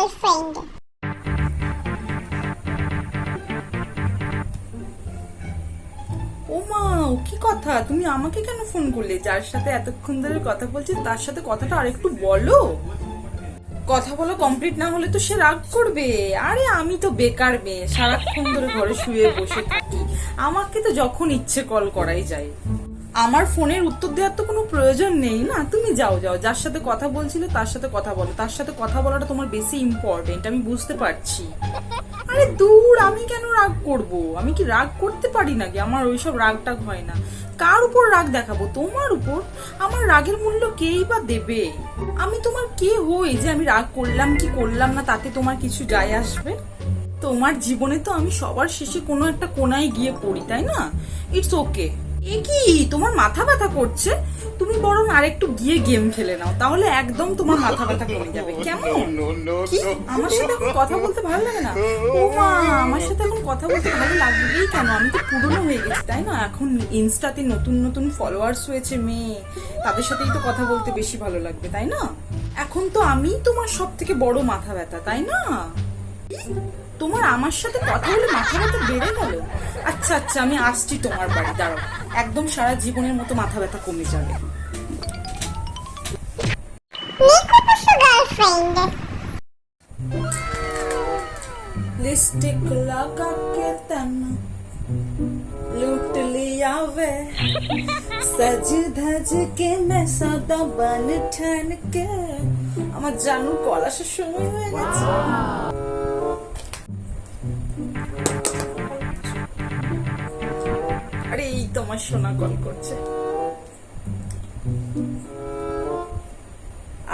Girlfriend. ও মা, কি কথা? তুমি আমাকে কেন ফোন করলে? যার সাথে এতক্ষণ ধরে কথা বলছি তার সাথে কথাটা আরেকটু বলো। কথা বলা কমপ্লিট না হলে তো সে রাগ করবে। আরে আমি তো বেকার মেয়ে, সারাক্ষণ ধরে ঘরে শুয়ে বসে থাকি, আমাকে তো যখন ইচ্ছে কল করাই যায়। আমার ফোনের উত্তর দেওয়ার তো কোনো প্রয়োজন নেই না। তুমি যাও যাও, যার সাথে কথা বলছিলে তার সাথে কথা বলো। তার সাথে কথা বলাটা তোমার বেশি ইম্পর্টেন্ট, আমি বুঝতে পারছি। আরে দূর, আমি কেন রাগ করব? আমি কি রাগ করতে পারি নাকি? আমার ওইসব রাগ টাগ হয় না। কার উপর রাগ দেখাবো? তোমার উপর। আমার রাগের মূল্য কেই বা দেবে? আমি তোমার কে হই যে আমি রাগ করলাম কি করলাম না তাতে তোমার কিছু যায় আসবে? তোমার জীবনে তো আমি সবার শেষে কোনো একটা কোনায় গিয়ে পড়ি, তাই না? It's okay. এ কি, তোমার মাথা ব্যথা করছে? তুমি বরং আরেকটু গিয়ে গেম খেলে নাও, তাহলে একদম তোমার মাথা ব্যথা কমে যাবে। কেমন? কি আমার সাথে এখন কথা বলতে ভালো লাগে না? ও মা, আমার সাথে এখন কথা বলতে ভালো লাগবেই কেন? আমি তো পুরনো হয়ে গেছি, তাই না? এখন ইনস্টাতে নতুন নতুন ফলোয়ার্স হয়েছে মেয়ে, তাদের সাথেই তো কথা বলতে বেশি ভালো লাগবে, তাই না? এখন তো আমি তোমার সব থেকে বড় মাথা ব্যথা, তাই না? তোমার আমার সাথে কথা বলে মাথা ব্যথা বেড়ে গেল? আচ্ছা আচ্ছা, আমি আসছি তোমার বাড়ি, দাঁড়াও। একদম সারা জীবনের মতো মাথা ব্যথা কমে যাবে। গার্লফ্রেন্ড। लिपस्टिक लगा के तन लूट लिया वे, सज धज के मैं सदा बन ठान के। আমার জানুর কল আসার সময় হয়ে গেছে। আরে এই তোমার সোনা কল করছে।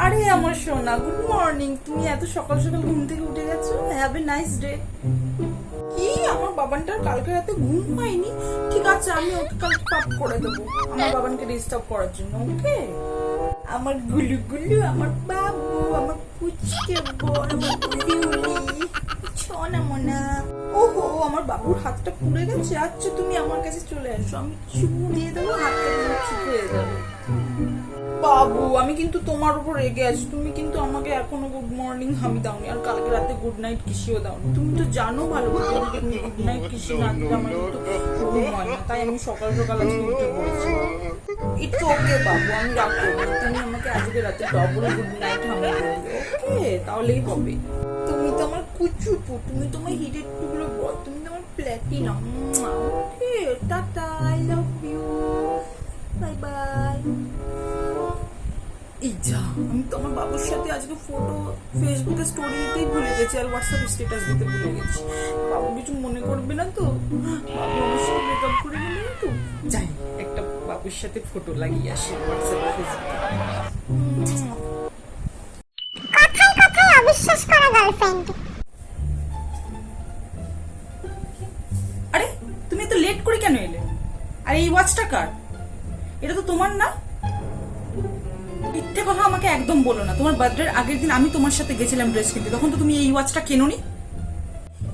আরে আমার সোনা, গুড মর্নিং। তুমি এত সকাল সকাল ঘুম থেকে উঠে গেছো? Have a nice day. কি, আমার বাবানটার কালকে রাতে ঘুম হয়নি? ঠিক আছে, আমি ওকে কালকে পাপ করে দেবো আমার বাবানকে ডিস্টার্ব করার জন্য। ওকে, আমার গুলু গুলু, আমার বাবু, আমার পুচকে বল, আমার গুলি সোনা মোনা। ওহো, আমার বাবুর হাতটা পুড়ে গেছে। আচ্ছা, তুমি আমার কাছে চলে আসো, আমি চুমু দিয়ে দেবো, হাতটা ঠিক হয়ে যাবে। বাবু, আমি কিন্তু তোমার উপর রেগে আছি। তুমি কিন্তু আমাকে এখনো গুড মর্নিং হামি দাওনি, আর কালকে রাতে গুড নাইট কিসিও দাওনি। তুমি তো জানো ভালো করে তুমি গুড নাইট কিসি না দিলে আমার কিন্তু ঘুম হয় না, তাই আমি সকাল সকাল আজকে উঠে পড়েছি। ইটস ওকে বাবু, আমি রাগ করবো না। তুমি আমাকে আজকে রাতে ডবল গুড নাইট হামি দিও। ওকে, তাহলেই হবে। তুমি তো আমার কুচুপু, তুমি তোমার হিরের টুকরো বল, তুমি তোমার প্ল্যাটিনাম। ওকে, টাটা, I love you, bye bye. এই যা, আমি তো আমার বাবুর সাথে আজকে ফটো ফেসবুকে স্টোরি দিতেই ভুলে গেছি, আর হোয়াটসঅ্যাপে স্ট্যাটাস দিতে ভুলে গেছি। বাবু কিছু মনে করবে না তো? বাবু আমার সাথে ব্রেকআপ করে গেলে না তো? যাই, একটা বাবুর সাথে ফটো লাগিয়ে আসি হোয়াটসঅ্যাপে ফেসবুকে। কথায় কথায় অবিশ্বাস করা গার্লফ্রেন্ড। আরে তুমি এত লেট করে কেন এলে? আর এই ওয়াচটা কার? এটা তো তোমার না। মিথ্যে কথা আমাকে একদম বলো না। তোমার বার্থডের আগের দিন আমি তোমার সাথে গেছিলাম ড্রেস কিনতে, তখন তো তুমি এই ওয়াচটা কেনোনি।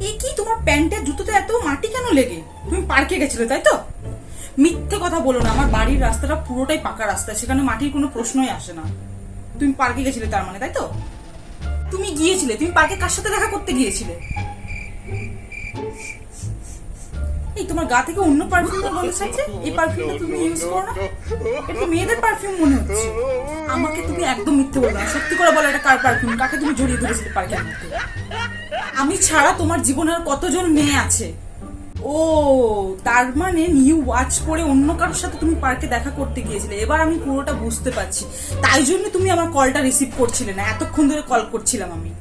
এই কি, তোমার প্যান্টের জুতোতে এত মাটি কেন লেগে? তুমি পার্কে গেছিলে তাই তো? মিথ্যে কথা বলো না। আমার বাড়ির রাস্তাটা পুরোটাই পাকা রাস্তা, সেখানে মাটির কোনো প্রশ্নই আসে না। তুমি পার্কে গেছিলে তার মানে, তাই তো? তুমি গিয়েছিলে, তুমি পার্কে কার সাথে দেখা করতে গিয়েছিলে? এই তোমার গা থেকে অন্য পারফিউমের গন্ধ ছাড়ছে। এই পারফিউমটা তুমি ইউজ করো না? এটা মেয়েদের পারফিউম মনে হচ্ছে। আমাকে তুমি একদম মিথ্যে বলবে না, সত্যি করে বলো এটা কার পারফিউম? কাকে তুমি জড়িয়ে ধরেছিলে পার্কের মধ্যে? আমি ছাড়া তোমার জীবনে আর কতজন মেয়ে আছে? ও, তার মানে নিউ ওয়াচ পরে অন্য কারোর সাথে তুমি পার্কে দেখা করতে গিয়েছিলে। এবার আমি পুরোটা বুঝতে পারছি। তাই জন্য তুমি আমার কলটা রিসিভ করছিলে না, এতক্ষণ ধরে কল করছিলাম আমি।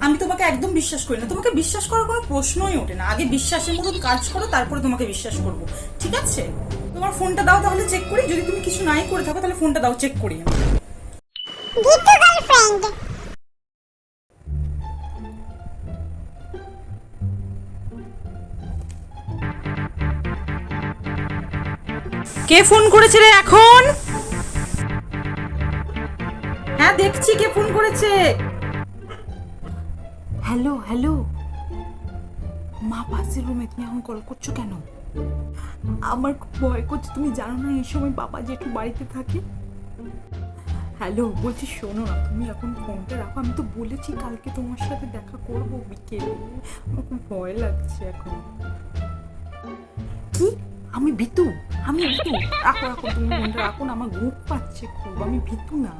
আমি তোমাকে একদম বিশ্বাস করি না। তোমাকে বিশ্বাস করার কোনো প্রশ্নই ওঠে না। আগে বিশ্বাসের মতন কাজ করো, তারপরে তোমাকে বিশ্বাস করবো, ঠিক আছে? তোমার ফোনটা দাও, তাহলে চেক করি। যদি তুমি কিছু নাই করে থাকো তাহলে ফোনটা দাও, চেক করি। গিট্টু গার্লফ্রেন্ড। কে ফোন করেছে রে এখন? হ্যাঁ দেখছি কে ফোন করেছে। হ্যালো হ্যালো, মা পাশের রুমে, তুমি এখন কল করছো কেন? আমার খুব ভয় করছে, তুমি জানো না এই সময় বাবা জেঠু বাড়িতে থাকে। হ্যালো, বলছি শোনো না, তুমি এখন ফোনটা রাখো। আমি তো বলেছি কালকে তোমার সাথে দেখা করবো বিকেলে। আমার খুব ভয় লাগছে এখন। কি? আমি ভীতু? আমি ভীতু? রাখো রাখো, তুমি ফোনটা রাখো না, আমার ঘুম পাচ্ছে খুব। আমি ভীতু না।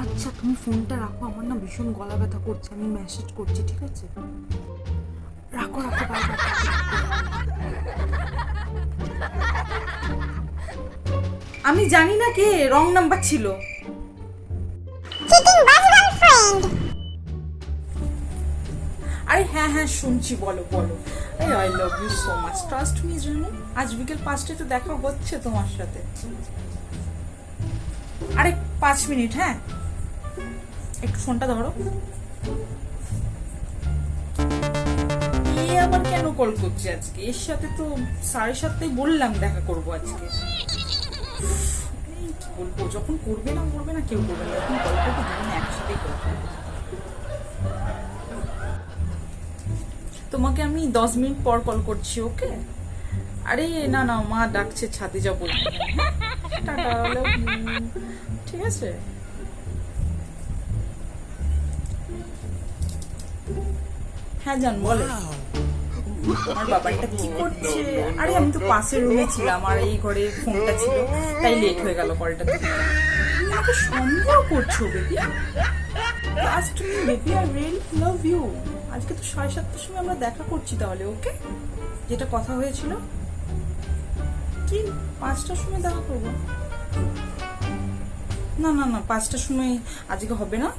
আচ্ছা তুমি ফোনটা রাখো, আমার না ভীষণ গলা ব্যথা করছে, আমি মেসেজ করছি, ঠিক আছে? রাখো রাখো, বাই বাই। আমি জানি না কে, রং নাম্বার ছিল। চিটিং বাজ গার্লফ্রেন্ড। আরে হ্যাঁ হ্যাঁ শুনছি, বলো বলো। I love you so much, trust me জানো। আজ বিকেল 5টায় তো দেখা হচ্ছে তোমার সাথে। আরে 5 মিনিট, হ্যাঁ একটু ফোনটা ধরো। এ আবার কেন কল করছে আজকে? এর সাথে তো 7:30 বললাম দেখা করবো আজকে। এই কি বলবো, যখন করবে না কেউ করবে না, যখন কল করবে দুজনে একসাথেই করবে। তোমাকে আমি 10 মিনিট পর কল করছি, ওকে? আরে না না, মা ডাকছে, ছাদে যাবো। Tata, love you। ঠিক আছে। হ্যাঁ জান, বলো। আমার বাবাটা কি করছে? আরে আমি তো পাশের রুমে ছিলাম, আর এই ঘরে ফোনটা ছিল, তাই লেট হয়ে গেল কলটা। তুমি আমাকে সন্দেহ করছো baby? Last me baby, I really love you. আজকে তো 7:30 সময় আমরা দেখা করছি তাহলে, ওকে? যেটা কথা হয়েছিল। কি 5টার সময় দেখা করবো? না না না, 5টার সময় আজকে হবে না।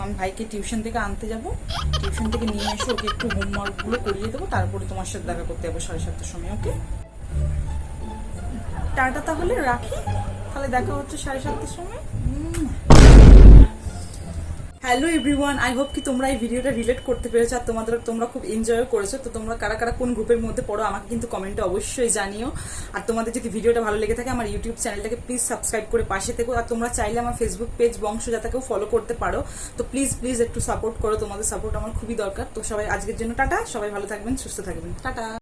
আমি ভাইকে টিউশন থেকে আনতে যাব, টিউশন থেকে নিয়ে এসে ওকে একটু হোমওয়ার্কগুলো করিয়ে দেবো, তারপরে তোমার সাথে দেখা করতে যাবো 7:30 সময়, ওকে? টাটা, তাহলে রাখি। তাহলে দেখা হচ্ছে 7:30 সময়। হ্যালো এভরিওয়ান, আই হোপ কি তোমরা এই ভিডিওটা রিলেট করতে পেরেছো, আর তোমরা খুব এনজয় করেছো। তো তোমরা কারা কারা কোন গ্রুপের মধ্যে পড়ো আমাকে কিন্তু কমেন্টে অবশ্যই জানিও। আর তোমাদের যদি ভিডিওটা ভালো লেগে থাকে আমার ইউটিউব চ্যানেলটাকে প্লিজ সাবস্ক্রাইব করে পাশে থেকো। আর তোমরা চাইলে আমার ফেসবুক পেজ বংশজাতাকেও ফলো করতে পারো। তো প্লিজ একটু সাপোর্ট করো, তোমাদের সাপোর্ট আমার খুবই দরকার। তো সবাই আজকের জন্য টাটা, সবাই ভালো থাকবেন, সুস্থ থাকবেন, টাটা।